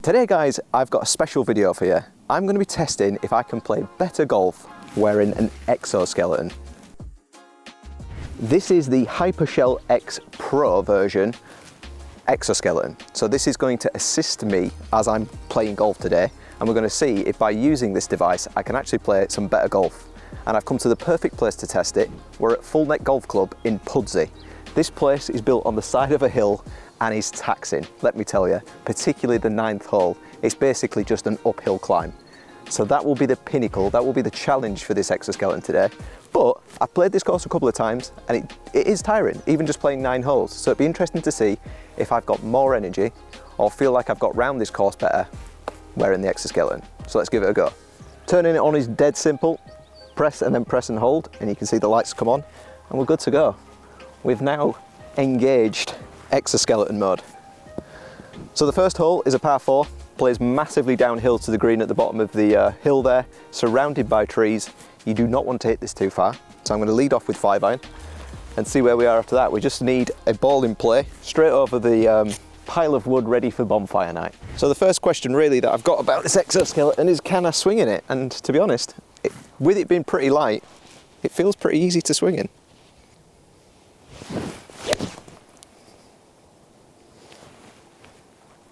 Today guys, I've got a special video for you. I'm going to be testing if I can play better golf wearing an exoskeleton. This is the Hypershell X Pro version exoskeleton. So this is going to assist me as I'm playing golf today, and we're going to see if by using this device I can actually play some better golf. And I've come to the perfect place to test it. We're at Fulneck Golf Club in Pudsey. This place is built on the side of a hill and is taxing, let me tell you, particularly the 9th hole. It's basically just an uphill climb. So that will be the pinnacle, that will be the challenge for this exoskeleton today. But I've played this course a couple of times and it is tiring, even just playing 9 holes. So it'd be interesting to see if I've got more energy or feel like I've got round this course better wearing the exoskeleton. So let's give it a go. Turning it on is dead simple. Press and then press and hold, and you can see the lights come on and we're good to go. We've now engaged exoskeleton mode. So the first hole is a par 4, plays massively downhill to the green at the bottom of the hill there, surrounded by trees. You do not want to hit this too far, so I'm going to lead off with 5-iron and see where we are after that. We just need a ball in play straight over the pile of wood ready for bonfire night. So the first question really that I've got about this exoskeleton is, can I swing in it? And to be honest, with it being pretty light, it feels pretty easy to swing in.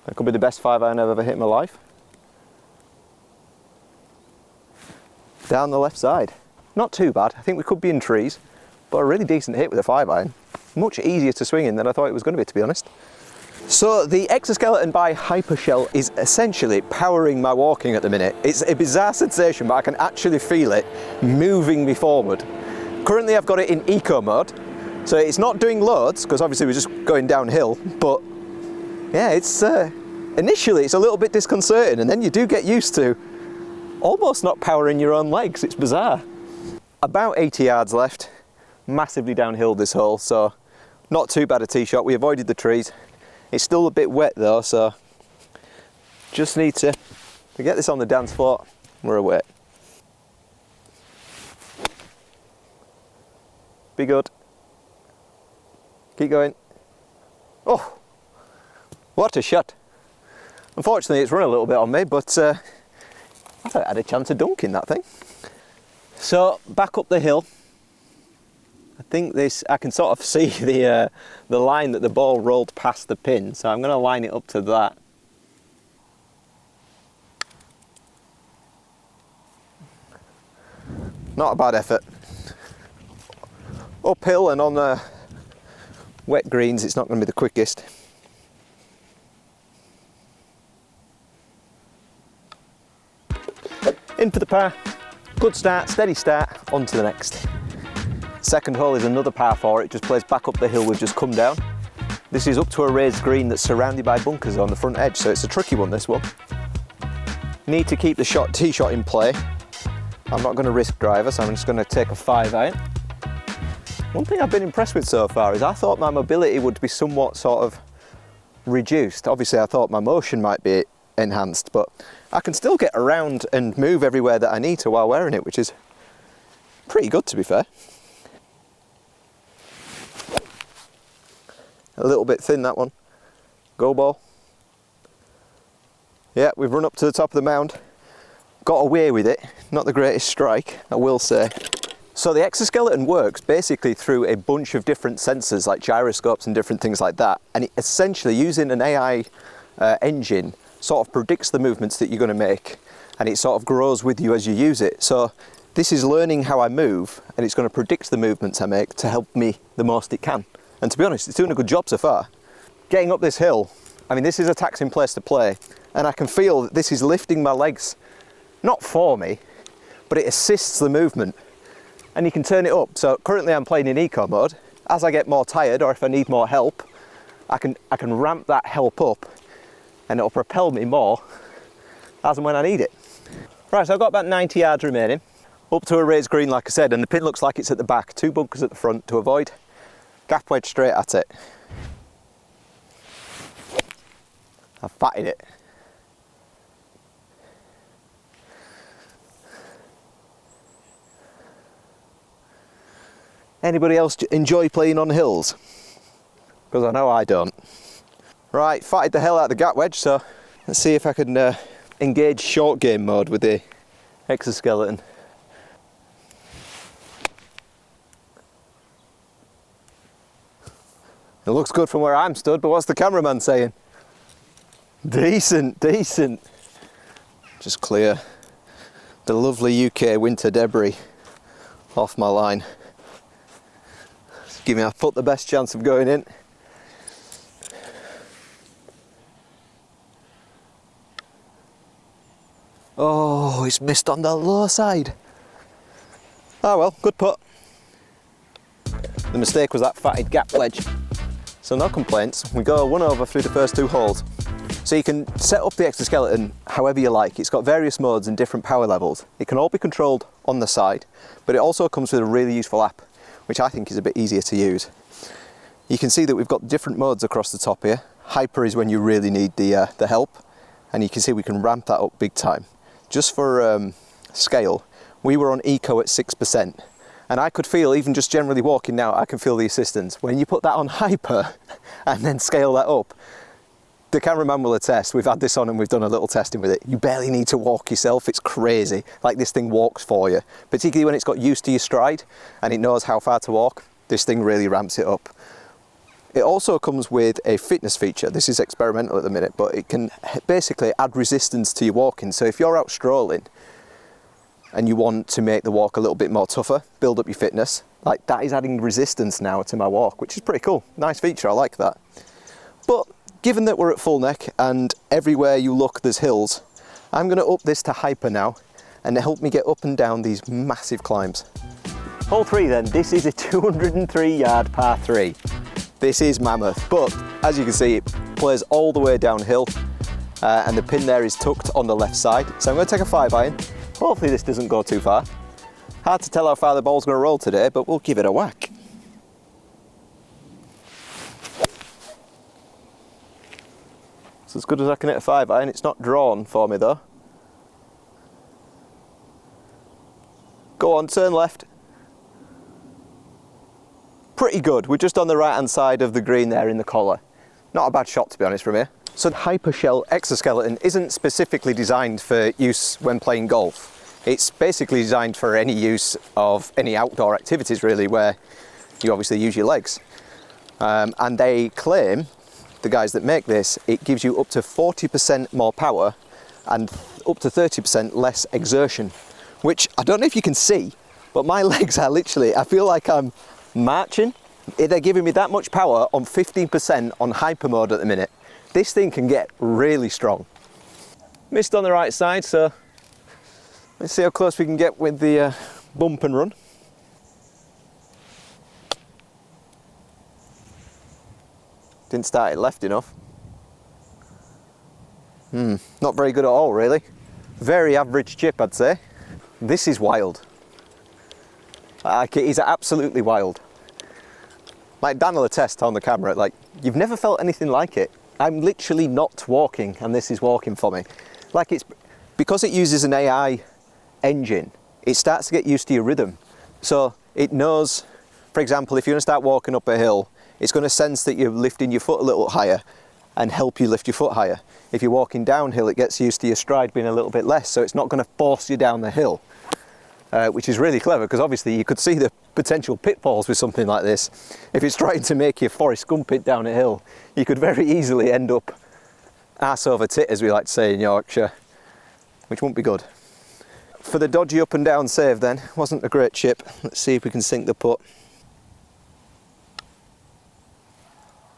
That could be the best 5-iron I've ever hit in my life. Down the left side. Not too bad. I think we could be in trees, but a really decent hit with a 5-iron. Much easier to swing in than I thought it was going to be, to be honest. So the exoskeleton by Hypershell is essentially powering my walking at the minute. It's a bizarre sensation, but I can actually feel it moving me forward. Currently I've got it in eco mode, so it's not doing loads, because obviously we're just going downhill, but yeah, it's initially it's a little bit disconcerting, and then you do get used to almost not powering your own legs. It's bizarre. About 80 yards left, massively downhill this hole, so not too bad a tee shot. We avoided the trees. It's still a bit wet though, so just need to get this on the dance floor. We're away. Be good. Keep going. Oh! What a shot. Unfortunately it's run a little bit on me, but I thought I had a chance of dunking that thing. So back up the hill. I think I can sort of see the line that the ball rolled past the pin, so I'm going to line it up to that. Not a bad effort. Uphill and on the wet greens it's not going to be the quickest. In for the par. Good start, steady start, on to the next. Second hole is another par 4, it just plays back up the hill we've just come down. This is up to a raised green that's surrounded by bunkers on the front edge, so it's a tricky one, this one. Need to keep the tee shot in play. I'm not going to risk driver, so I'm just going to take a 5-iron. One thing I've been impressed with so far is I thought my mobility would be somewhat sort of reduced. Obviously I thought my motion might be enhanced, but I can still get around and move everywhere that I need to while wearing it, which is pretty good, to be fair. A little bit thin, that one. Go ball. Yeah, we've run up to the top of the mound. Got away with it. Not the greatest strike, I will say. So the exoskeleton works basically through a bunch of different sensors like gyroscopes and different things like that, and it essentially, using an AI engine, sort of predicts the movements that you're going to make, and it sort of grows with you as you use it. So this is learning how I move, and it's going to predict the movements I make to help me the most it can. And to be honest, it's doing a good job so far. Getting up this hill, I mean, this is a taxing place to play, and I can feel that this is lifting my legs, not for me, but it assists the movement. And you can turn it up. So currently I'm playing in eco mode. As I get more tired, or if I need more help, I can ramp that help up, and it'll propel me more as and when I need it. Right, so I've got about 90 yards remaining, up to a raised green like I said, and the pin looks like it's at the back, 2 bunkers at the front to avoid. Gap wedge straight at it. I've fatted it. Anybody else enjoy playing on hills? Because I know I don't. Right, fatted the hell out of the gap wedge, so Let's see if I can engage short game mode with the exoskeleton. It looks good from where I'm stood, but what's the cameraman saying? Decent, decent. Just clear the lovely UK winter debris off my line. Give me a foot the best chance of going in. Oh, it's missed on the low side. Oh well, good putt. The mistake was that fatted gap ledge. So no complaints. We go 1 over through the first 2 holes. So you can set up the exoskeleton however you like. It's got various modes and different power levels. It can all be controlled on the side, but it also comes with a really useful app, which I think is a bit easier to use. You can see that we've got different modes across the top here. Hyper is when you really need the help, and you can see we can ramp that up big time. Just for scale, we were on eco at 6%, and I could feel, even just generally walking now, I can feel the assistance. When you put that on hyper and then scale that up, the cameraman will attest, we've had this on and we've done a little testing with it. You barely need to walk yourself, it's crazy. Like this thing walks for you, particularly when it's got used to your stride and it knows how far to walk. This thing really ramps it up. It also comes with a fitness feature. This is experimental at the minute, but it can basically add resistance to your walking. So if you're out strolling and you want to make the walk a little bit more tougher, build up your fitness, like that is adding resistance now to my walk, which is pretty cool. Nice feature, I like that. But given that we're at Fulneck and everywhere you look there's hills, I'm going to up this to hyper now and help me get up and down these massive climbs. Hole 3 then, this is a 203 yard par 3. This is mammoth, but as you can see, it plays all the way downhill and the pin there is tucked on the left side. So I'm going to take a 5-iron. Hopefully this doesn't go too far. Hard to tell how far the ball's going to roll today, but we'll give it a whack. It's as good as I can hit a 5-iron. It's not drawn for me though. Go on, turn left. Pretty good. We're just on the right hand side of the green there in the collar. Not a bad shot to be honest from here. So the Hypershell Exoskeleton isn't specifically designed for use when playing golf. It's basically designed for any use of any outdoor activities really, where you obviously use your legs. And they claim, the guys that make this, it gives you up to 40% more power and up to 30% less exertion, which I don't know if you can see, but my legs are literally, I feel like I'm marching. They're giving me that much power on 15% on hyper mode at the minute. This thing can get really strong. Missed on the right side, so let's see how close we can get with the bump and run. Didn't start it left enough. Not very good at all really. Very average chip I'd say. This is wild. Like, it is absolutely wild. Like Dan will attest on the camera, like you've never felt anything like it. I'm literally not walking and this is walking for me. Like it's, because it uses an AI engine, it starts to get used to your rhythm. So it knows, for example, if you're going to start walking up a hill, it's going to sense that you're lifting your foot a little higher and help you lift your foot higher. If you're walking downhill, it gets used to your stride being a little bit less, so it's not going to force you down the hill. Which is really clever, because obviously you could see the potential pitfalls with something like this. If it's trying to make you Forrest Gump it down a hill, you could very easily end up arse over tit, as we like to say in Yorkshire, which won't be good. For the dodgy up and down save then, wasn't a great chip. Let's see if we can sink the putt.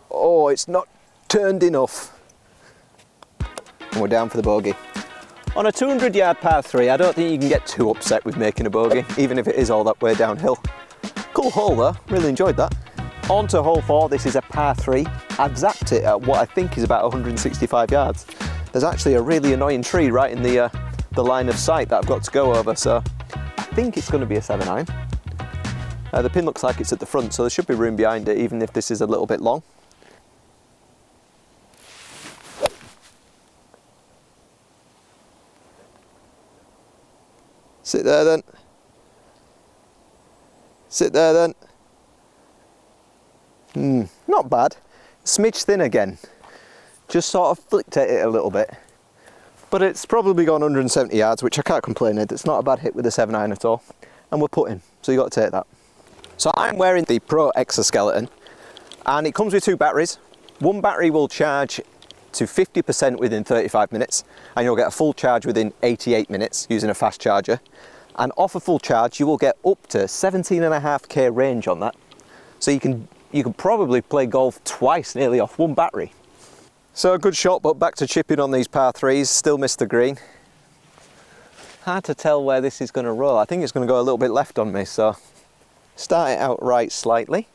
Oh, it's not turned enough. And we're down for the bogey. On a 200 yard par 3, I don't think you can get too upset with making a bogey, even if it is all that way downhill. Cool hole though, really enjoyed that. On to hole 4, this is a par 3. I've zapped it at what I think is about 165 yards. There's actually a really annoying tree right in the line of sight that I've got to go over, so I think it's going to be a 7-iron. The pin looks like it's at the front, so there should be room behind it, even if this is a little bit long. Sit there then. Sit there then. Not bad. Smidge thin again. Just sort of flicked at it a little bit. But it's probably gone 170 yards, which I can't complain with. It's not a bad hit with the 7-iron at all. And we're putting, so you've got to take that. So I'm wearing the Pro Exoskeleton, and it comes with 2 batteries. One battery will charge to 50% within 35 minutes, and you'll get a full charge within 88 minutes using a fast charger. And off a full charge, you will get up to 17.5k range on that. So you can probably play golf twice nearly off one battery. So a good shot, but back to chipping on these par 3s, still missed the green. Hard to tell where this is going to roll. I think it's going to go a little bit left on me, so start it out right slightly.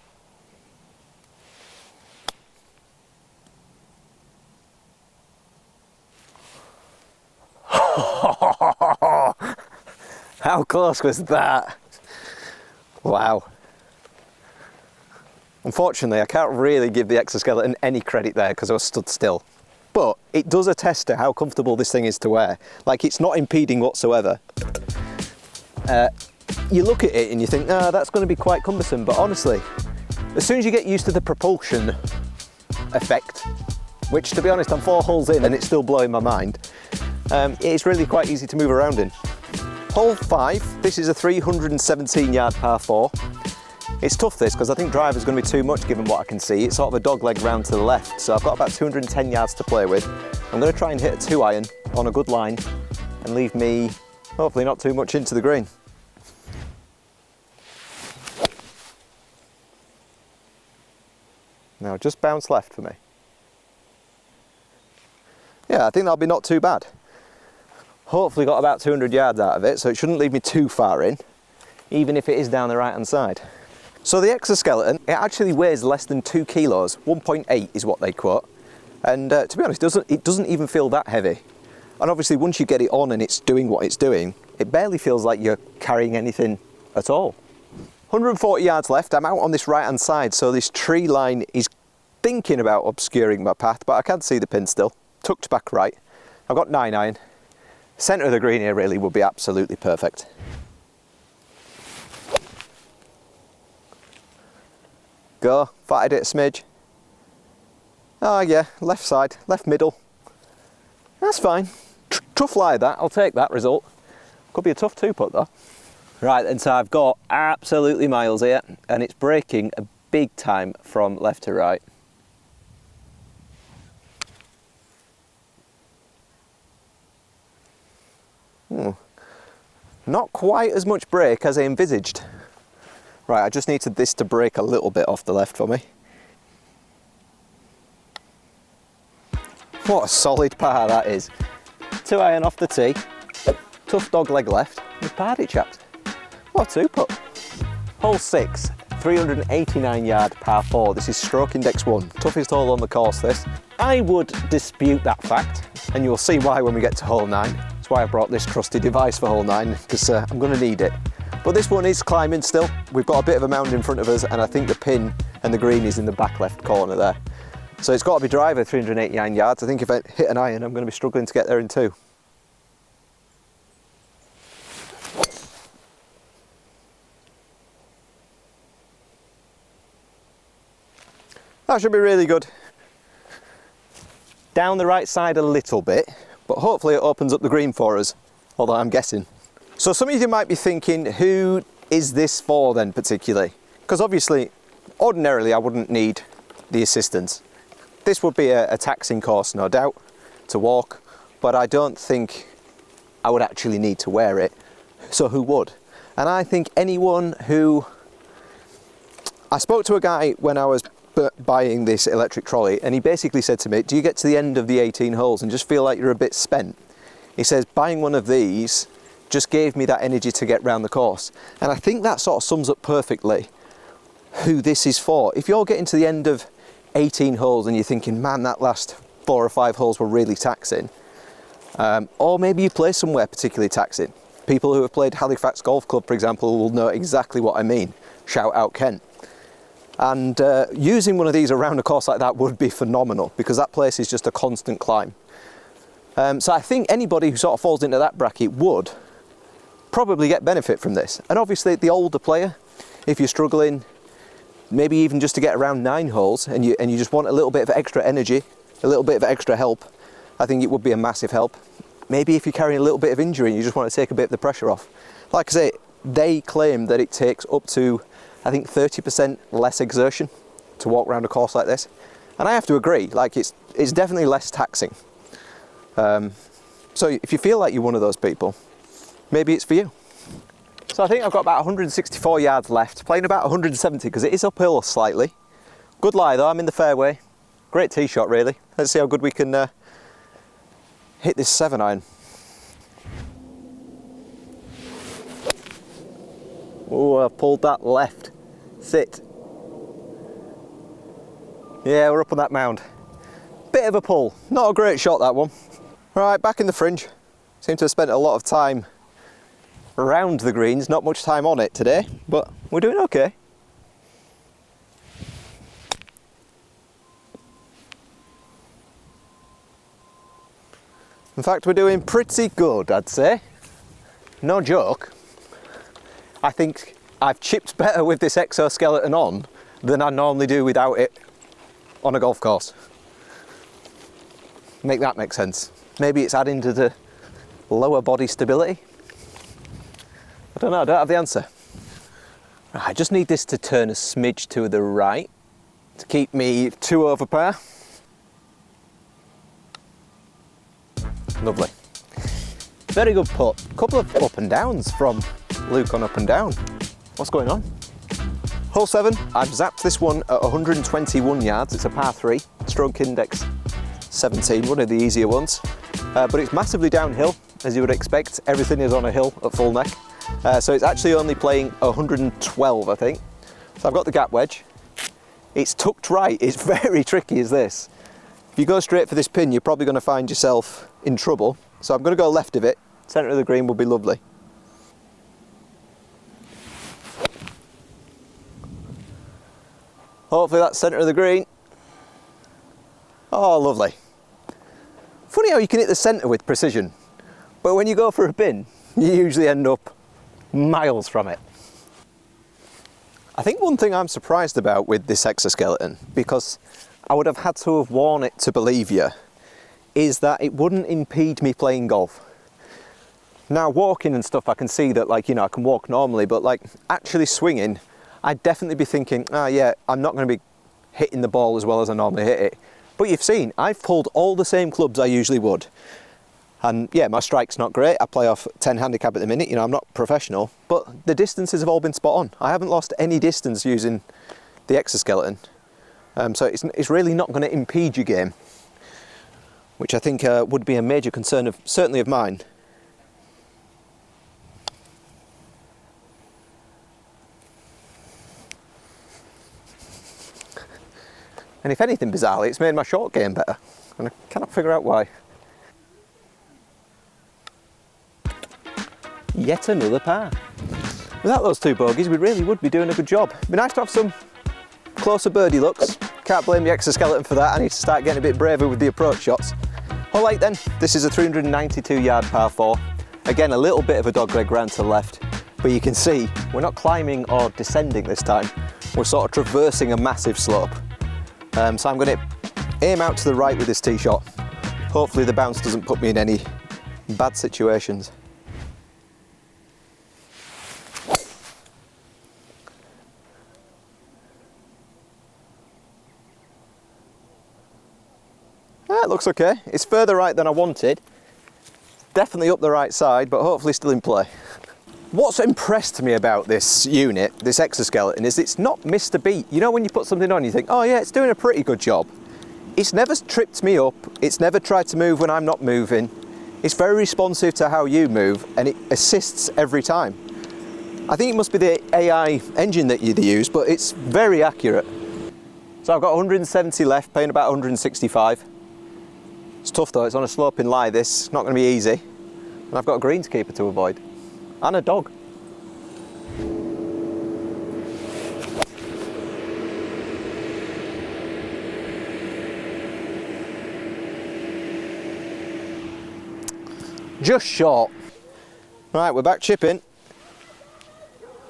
How close was that? Wow. Unfortunately, I can't really give the Exoskeleton any credit there because I was stood still. But it does attest to how comfortable this thing is to wear. Like, it's not impeding whatsoever. You look at it and you think, nah, that's going to be quite cumbersome. But honestly, as soon as you get used to the propulsion effect, which to be honest, I'm 4 holes in and it's still blowing my mind, it's really quite easy to move around in. Hole 5, this is a 317 yard par 4. It's tough this, because I think driver's going to be too much given what I can see. It's sort of a dog leg round to the left, so I've got about 210 yards to play with. I'm going to try and hit a 2-iron on a good line and leave me, hopefully not too much into the green. Now just bounce left for me. Yeah, I think that'll be not too bad. Hopefully got about 200 yards out of it, so it shouldn't leave me too far in, even if it is down the right hand side. So the Exoskeleton, it actually weighs less than 2 kilos, 1.8 is what they quote. And to be honest, it doesn't even feel that heavy. And obviously once you get it on and it's doing what it's doing, it barely feels like you're carrying anything at all. 140 yards left, I'm out on this right hand side, so this tree line is thinking about obscuring my path, but I can see the pin still, tucked back right. I've got 9-iron. Centre of the green here really would be absolutely perfect. Go, fatted it a smidge. Oh yeah, left side, left middle. That's fine. Tough lie that, I'll take that result. Could be a tough 2-putt though. Right, and so I've got absolutely miles here, and it's breaking a big time from left to right. Not quite as much break as I envisaged. Right, I just needed this to break a little bit off the left for me. What a solid par that is. 2-iron off the tee, tough dog leg left, and parred it, chaps. What a 2-putt. Hole 6, 389 yard par 4. This is stroke index 1, toughest hole on the course this. I would dispute that fact, and you'll see why when we get to hole 9. That's why I brought this trusty device for hole 9, because I'm going to need it. But this one is climbing still. We've got a bit of a mound in front of us, and I think the pin and the green is in the back left corner there. So it's got to be driver, 389 yards. I think if I hit an iron, I'm going to be struggling to get there in 2. That should be really good. Down the right side a little bit, but hopefully it opens up the green for us, although I'm guessing. So some of you might be thinking, who is this for then particularly? Because obviously, ordinarily I wouldn't need the assistance. This would be a taxing course, no doubt, to walk, but I don't think I would actually need to wear it. So who would? And I think anyone who... I spoke to a guy when I was buying this electric trolley, and he basically said to me, do you get to the end of the 18 holes and just feel like you're a bit spent? He says, buying one of these just gave me that energy to get round the course. And I think that sort of sums up perfectly who this is for. If you're getting to the end of 18 holes and you're thinking, man, that last 4 or 5 holes were really taxing, or maybe you play somewhere particularly taxing. People who have played Hypershell Golf Club, for example, will know exactly what I mean. Shout out Kent. And using one of these around a course like that would be phenomenal, because that place is just a constant climb. So I think anybody who sort of falls into that bracket would probably get benefit from this. And obviously the older player, if you're struggling, maybe even just to get around 9 holes and you just want a little bit of extra energy, a little bit of extra help, I think it would be a massive help. maybe if you're carrying a little bit of injury and you just want to take a bit of the pressure off. Like I say, they claim that it takes up to, I think, 30% less exertion to walk around a course like this. And I have to agree, like it's definitely less taxing. So if you feel like you're one of those people, maybe it's for you. So I think I've got about 164 yards left, playing about 170 because it is uphill slightly. Good lie though, I'm in the fairway. Great tee shot really. Let's see how good we can hit this 7-iron. Oh, I pulled that left. Sit. Yeah, we're up on that mound. Bit of a pull. Not a great shot, that one. Right, back in the fringe. Seem to have spent a lot of time around the greens, not much time on it today, but we're doing okay. In fact, we're doing pretty good, I'd say. No joke. I think I've chipped better with this exoskeleton on than I normally do without it on a golf course. Make that make sense. Maybe it's adding to the lower body stability. I don't know, I don't have the answer. I just need this to turn a smidge to the right to keep me 2 over par. Lovely. Very good putt. Couple of up and downs from Luke on up and down. What's going on? Hole 7, I've zapped this one at 121 yards. It's a par 3, stroke index 17, one of the easier ones. But it's massively downhill, as you would expect. Everything is on a hill at Fulneck. So it's actually only playing 112, I think. So I've got the gap wedge. It's tucked right. It's very tricky as this. If you go straight for this pin, you're probably going to find yourself in trouble. So I'm going to go left of it. Centre of the green will be lovely. Hopefully that's centre of the green. Oh, lovely. Funny how you can hit the centre with precision, but when you go for a pin, you usually end up miles from it. I think one thing I'm surprised about with this exoskeleton, because I would have had to have worn it to believe you, is that it wouldn't impede me playing golf. Now walking and stuff, I can see that, like, you know, I can walk normally, but like actually swinging, I'd definitely be thinking, oh yeah, I'm not going to be hitting the ball as well as I normally hit it. But you've seen, I've pulled all the same clubs I usually would. And yeah, my strike's not great. I play off 10 handicap at the minute, you know, I'm not professional, but the distances have all been spot on. I haven't lost any distance using the exoskeleton. So it's really not going to impede your game, which I think would be a major concern of, certainly of mine. And if anything bizarrely, it's made my short game better, and I cannot figure out why. Yet another par. Without those 2 bogeys, we really would be doing a good job. It'd be nice to have some closer birdie looks. Can't blame the exoskeleton for that. I need to start getting a bit braver with the approach shots. Hole 8 then. This is a 392 yard par 4. Again, a little bit of a dogleg round to the left, but you can see we're not climbing or descending this time. We're sort of traversing a massive slope. So I'm going to aim out to the right with this tee shot. Hopefully the bounce doesn't put me in any bad situations. It looks okay. It's further right than I wanted. Definitely up the right side, but hopefully still in play. What's impressed me about this unit, this exoskeleton, is it's not missed a beat. You know when you put something on, you think, oh yeah, it's doing a pretty good job. It's never tripped me up. It's never tried to move when I'm not moving. It's very responsive to how you move, and it assists every time. I think it must be the AI engine that you use, but it's very accurate. So I've got 170 left, paying about 165. It's tough though, it's on a sloping lie this, it's not going to be easy. And I've got a greenskeeper to avoid. And a dog. Just short. Right, we're back chipping.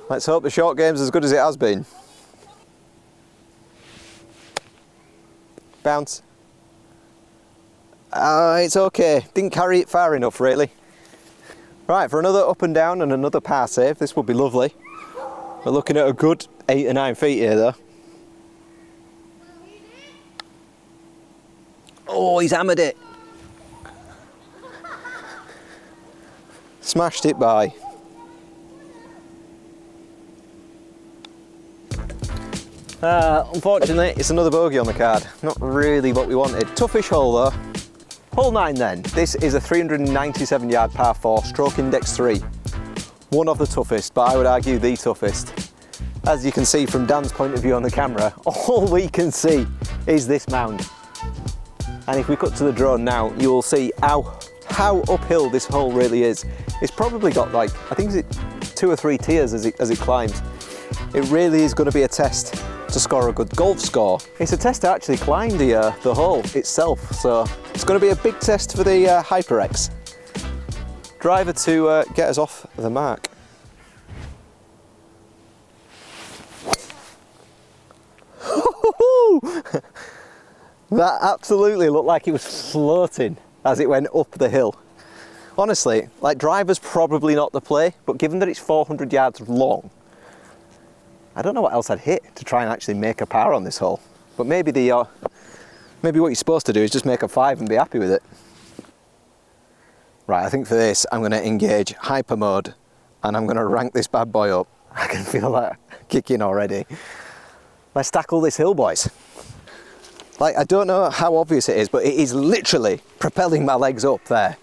Let's hope the short game's as good as it has been. Bounce. It's okay, didn't carry it far enough really. Right, for another up and down and another par save, this would be lovely. We're looking at a good 8 or 9 feet here though. Oh, he's hammered it. Smashed it by. Unfortunately, it's another bogey on the card. Not really what we wanted. Toughish hole though. Hole 9 then. This is a 397 yard par 4, stroke index 3. One of the toughest, but I would argue the toughest. As you can see from Dan's point of view on the camera, all we can see is this mound. And if we cut to the drone now, you will see how uphill this hole really is. It's probably got like, I think it's 2 or 3 tiers as it climbs. It really is going to be a test to score a good golf score. It's a test to actually climb the hole itself, so it's going to be a big test for the Hyper X. Driver to get us off the mark. That absolutely looked like it was floating as it went up the hill. Honestly, like, driver's probably not the play, but given that it's 400 yards long, I don't know what else I'd hit to try and actually make a par on this hole. But maybe maybe what you're supposed to do is just make a 5 and be happy with it. Right, I think for this I'm going to engage hyper mode and I'm going to rank this bad boy up. I can feel that kicking already. Let's tackle this hill, boys. Like, I don't know how obvious it is, but it is literally propelling my legs up there.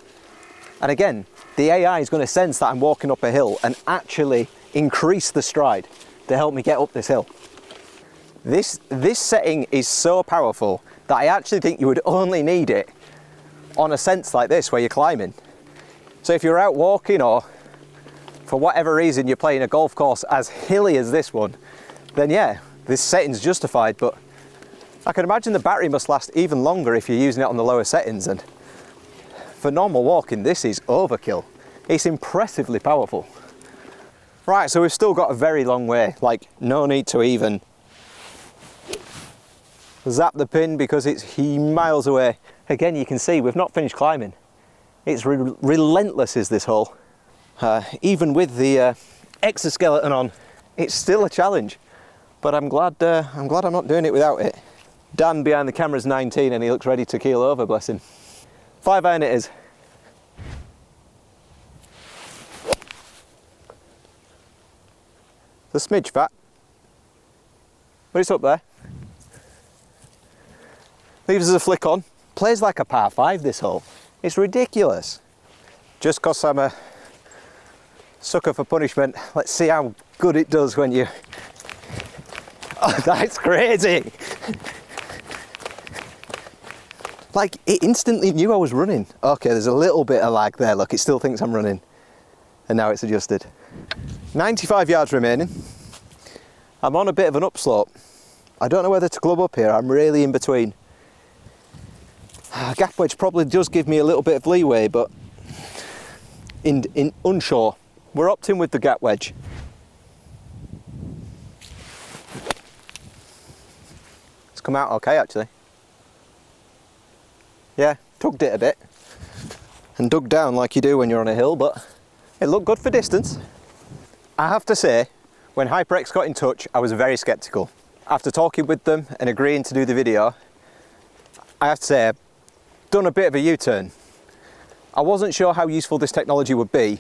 And again, the AI is going to sense that I'm walking up a hill and actually increase the stride to help me get up this hill. This setting is so powerful that I actually think you would only need it on a sense like this where you're climbing. So if you're out walking, or for whatever reason you're playing a golf course as hilly as this one, then yeah, this setting's justified. But I can imagine the battery must last even longer if you're using it on the lower settings, and for normal walking this is overkill. It's impressively powerful. Right, so we've still got a very long way, like no need to even zap the pin because it's miles away. Again, you can see we've not finished climbing. It's relentless is this hole. Even with the exoskeleton on, it's still a challenge, but I'm glad I'm not doing it without it. Dan behind the camera's 19 and he looks ready to keel over, bless him. 5 iron it is. The smidge fat, but it's up there. Leaves us a flick on. Plays like a par 5 this hole. It's ridiculous. Just because I'm a sucker for punishment, let's see how good it does when you... Oh, that's crazy! Like, it instantly knew I was running. Okay, there's a little bit of lag there, look, it still thinks I'm running. And now it's adjusted. 95 yards remaining. I'm on a bit of an upslope. I don't know whether to club up here, I'm really in between. Gap wedge probably does give me a little bit of leeway, but in unsure. We're opting with the gap wedge. It's come out okay actually. Yeah, tugged it a bit and dug down like you do when you're on a hill, but it looked good for distance. I have to say, when HyperX got in touch, I was very skeptical. After talking with them and agreeing to do the video, I have to say, I've done a bit of a U-turn. I wasn't sure how useful this technology would be,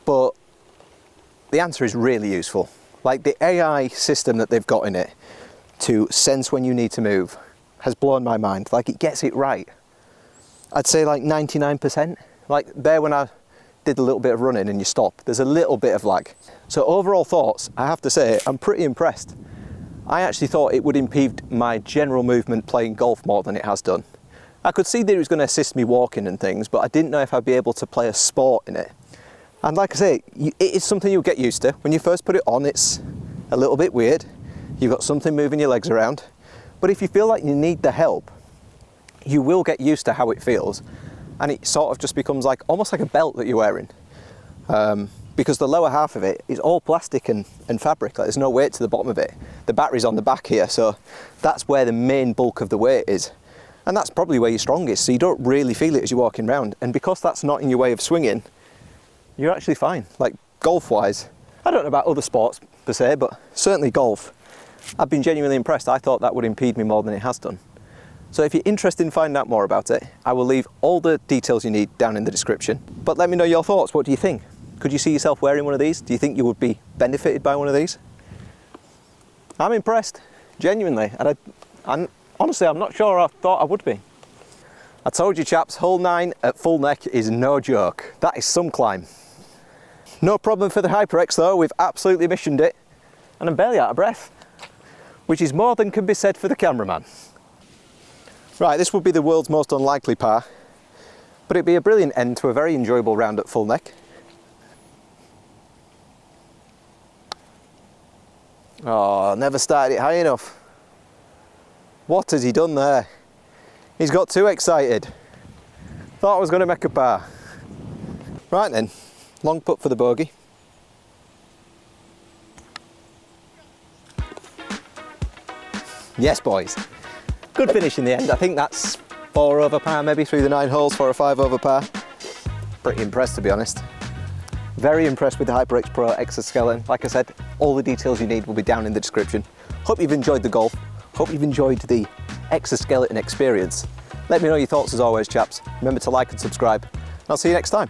but the answer is really useful. Like, the AI system that they've got in it to sense when you need to move has blown my mind. Like, it gets it right. I'd say like 99%. Like there when I did a little bit of running and you stop, there's a little bit of lag. So overall thoughts, I have to say, I'm pretty impressed. I actually thought it would impede my general movement playing golf more than it has done. I could see that it was going to assist me walking and things, but I didn't know if I'd be able to play a sport in it. And like I say, it is something you'll get used to. When you first put it on, it's a little bit weird. You've got something moving your legs around. But if you feel like you need the help, you will get used to how it feels. And it sort of just becomes like almost like a belt that you're wearing. Because the lower half of it is all plastic and fabric. Like, there's no weight to the bottom of it. The battery's on the back here, so that's where the main bulk of the weight is. And that's probably where you're strongest, so you don't really feel it as you're walking around. And because that's not in your way of swinging, you're actually fine. Like golf-wise, I don't know about other sports per se, but certainly golf, I've been genuinely impressed. I thought that would impede me more than it has done. So if you're interested in finding out more about it, I will leave all the details you need down in the description. But let me know your thoughts. What do you think? Could you see yourself wearing one of these? Do you think you would be benefited by one of these? I'm impressed, genuinely. And honestly, I'm not sure I thought I would be. I told you chaps, hole 9 at Fulneck is no joke. That is some climb. No problem for the HyperX though, we've absolutely missioned it. And I'm barely out of breath, which is more than can be said for the cameraman. Right, this would be the world's most unlikely par, but it'd be a brilliant end to a very enjoyable round at Fulneck. Oh, never started it high enough. What has he done there? He's got too excited. Thought I was going to make a par. Right then, long putt for the bogey. Yes boys, good finish in the end. I think that's 4 over par maybe through the 9 holes, 4 or 5 over par. Pretty impressed to be honest. Very impressed with the HyperX Pro Exoskeleton. Like I said, all the details you need will be down in the description. Hope you've enjoyed the golf. Hope you've enjoyed the exoskeleton experience. Let me know your thoughts as always, chaps. Remember to like and subscribe. And I'll see you next time.